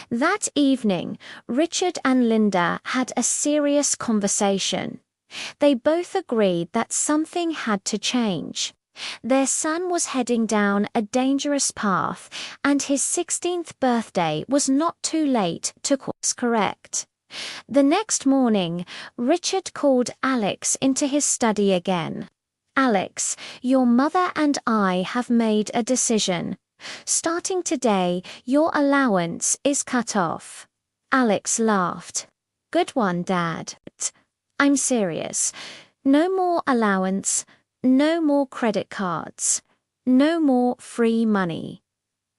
That evening, Richard and Linda had a serious conversation. They both agreed that something had to change. Their son was heading down a dangerous path, and his 16th birthday was not too late to course correct. The next morning, Richard called Alex into his study again. "Alex, your mother and I have made a decision. Starting today, your allowance is cut off." Alex laughed. "Good one, Dad. I'm serious. No more allowance, no more credit cards, no more free money."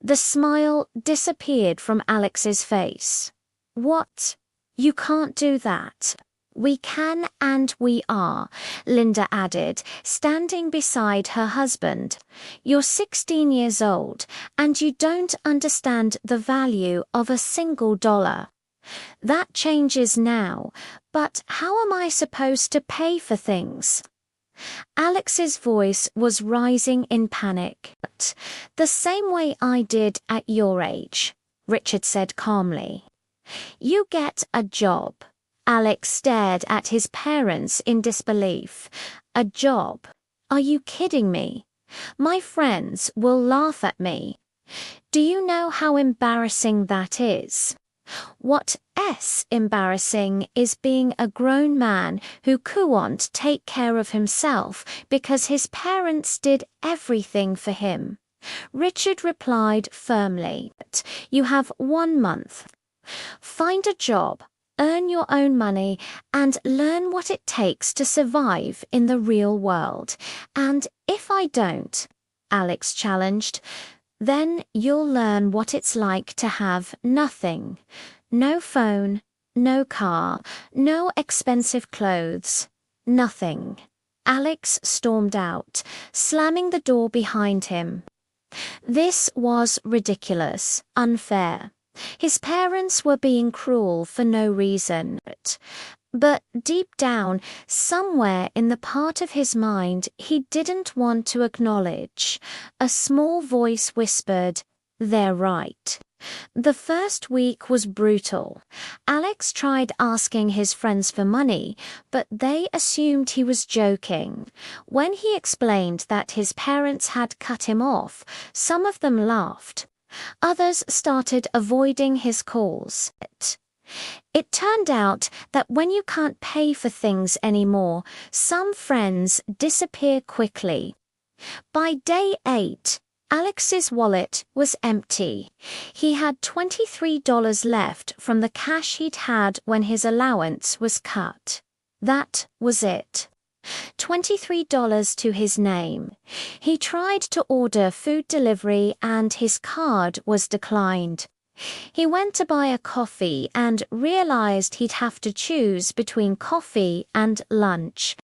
The smile disappeared from Alex's face. "What? You can't do that." "We can and we are," Linda added, standing beside her husband. "You're 16 years old, and you don't understand the value of a single dollar. That changes now, but how am I supposed to pay for things?" Alex's voice was rising in panic. "The same way I did at your age," Richard said calmly. "You get a job." Alex stared at his parents in disbelief. "A job? Are you kidding me? My friends will laugh at me. Do you know how embarrassing that is? What's embarrassing is being a grown man who can't take care of himself because his parents did everything for him." Richard replied firmly, "You have 1 month. Find a job, earn your own money, and learn what it takes to survive in the real world. And if I don't," Alex challenged, "then you'll learn what it's like to have nothing. No phone, no car, no expensive clothes, nothing." Alex stormed out, slamming the door behind him. This was ridiculous, unfair. His parents were being cruel for no reason. But deep down, somewhere in the part of his mind he didn't want to acknowledge, a small voice whispered, "They're right." The first week was brutal. Alex tried asking his friends for money, but they assumed he was joking. When he explained that his parents had cut him off, some of them laughed. Others started avoiding his calls. It turned out that when you can't pay for things anymore, some friends disappear quickly. By day 8, Alex's wallet was empty. He had $23 left from the cash he'd had when his allowance was cut. That was it. $23 to his name. He tried to order food delivery and his card was declined. He went to buy a coffee and realized he'd have to choose between coffee and lunch.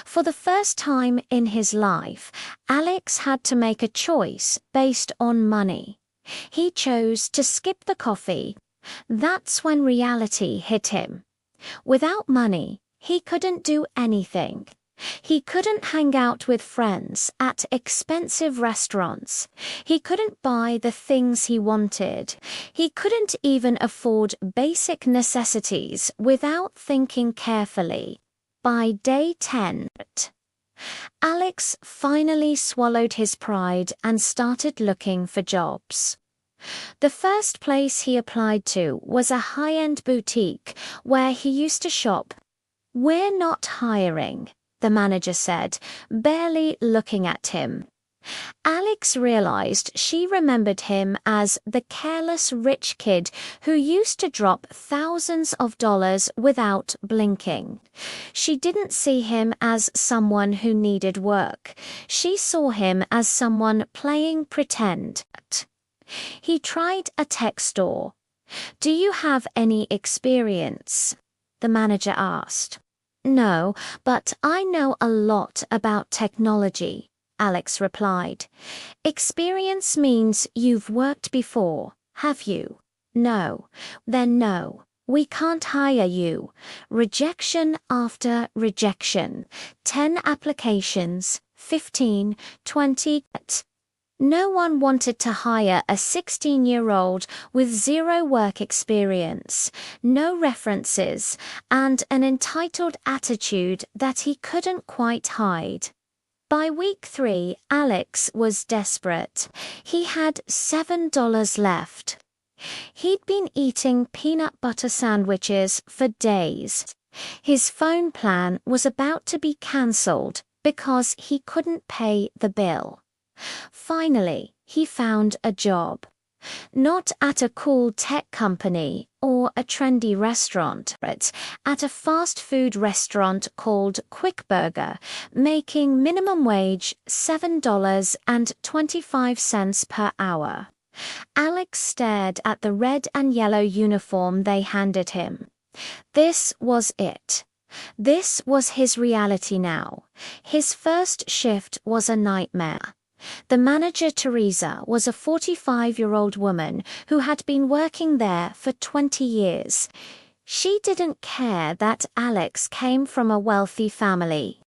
For the first time in his life, Alex had to make a choice based on money. He chose to skip the coffee. That's when reality hit him. Without money, he couldn't do anything. He couldn't hang out with friends at expensive restaurants. He couldn't buy the things he wanted. He couldn't even afford basic necessities without thinking carefully. By day 10, Alex finally swallowed his pride and started looking for jobs. The first place he applied to was a high-end boutique where he used to shop. "We're not hiring," the manager said, barely looking at him. Alex realized she remembered him as the careless rich kid who used to drop thousands of dollars without blinking. She didn't see him as someone who needed work. She saw him as someone playing pretend. He tried a tech store. "Do you have any experience?" the manager asked. "No, but I know a lot about technology," Alex replied. "Experience means you've worked before, have you?" "No." "Then no, we can't hire you." Rejection after rejection. 10 applications, 15, 20. No one wanted to hire a 16-year-old with zero work experience, no references, and an entitled attitude that he couldn't quite hide. By week 3, Alex was desperate. He had $7 left. He'd been eating peanut butter sandwiches for days. His phone plan was about to be cancelled because he couldn't pay the bill. Finally, he found a job. Not at a cool tech company or a trendy restaurant, but at a fast food restaurant called Quick Burger, making minimum wage $7.25 per hour. Alex stared at the red and yellow uniform they handed him. This was it. This was his reality now. His first shift was a nightmare. The manager, Teresa, was a 45-year-old woman who had been working there for 20 years. She didn't care that Alex came from a wealthy family.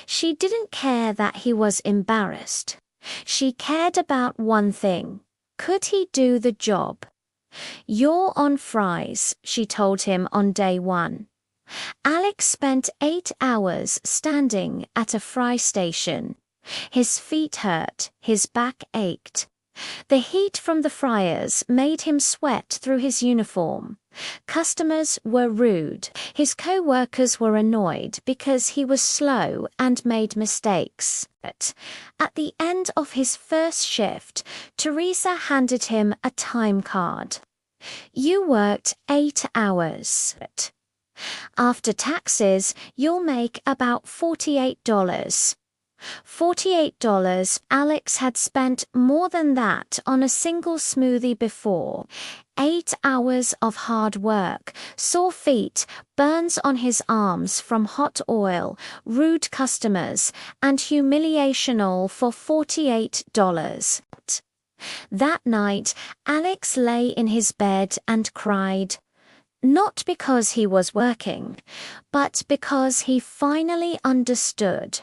She didn't care that he was embarrassed. She cared about one thing. Could he do the job? "You're on fries," she told him on day 1. Alex spent 8 hours standing at a fry station. His feet hurt, his back ached. The heat from the fryers made him sweat through his uniform. Customers were rude. His co-workers were annoyed because he was slow and made mistakes. But at the end of his first shift, Teresa handed him a time card. "You worked 8 hours. After taxes, you'll make about $48. $48. Alex had spent more than that on a single smoothie before. 8 hours of hard work, sore feet, burns on his arms from hot oil, rude customers, and humiliation all for $48. That night, Alex lay in his bed and cried. Not because he was working, but because he finally understood.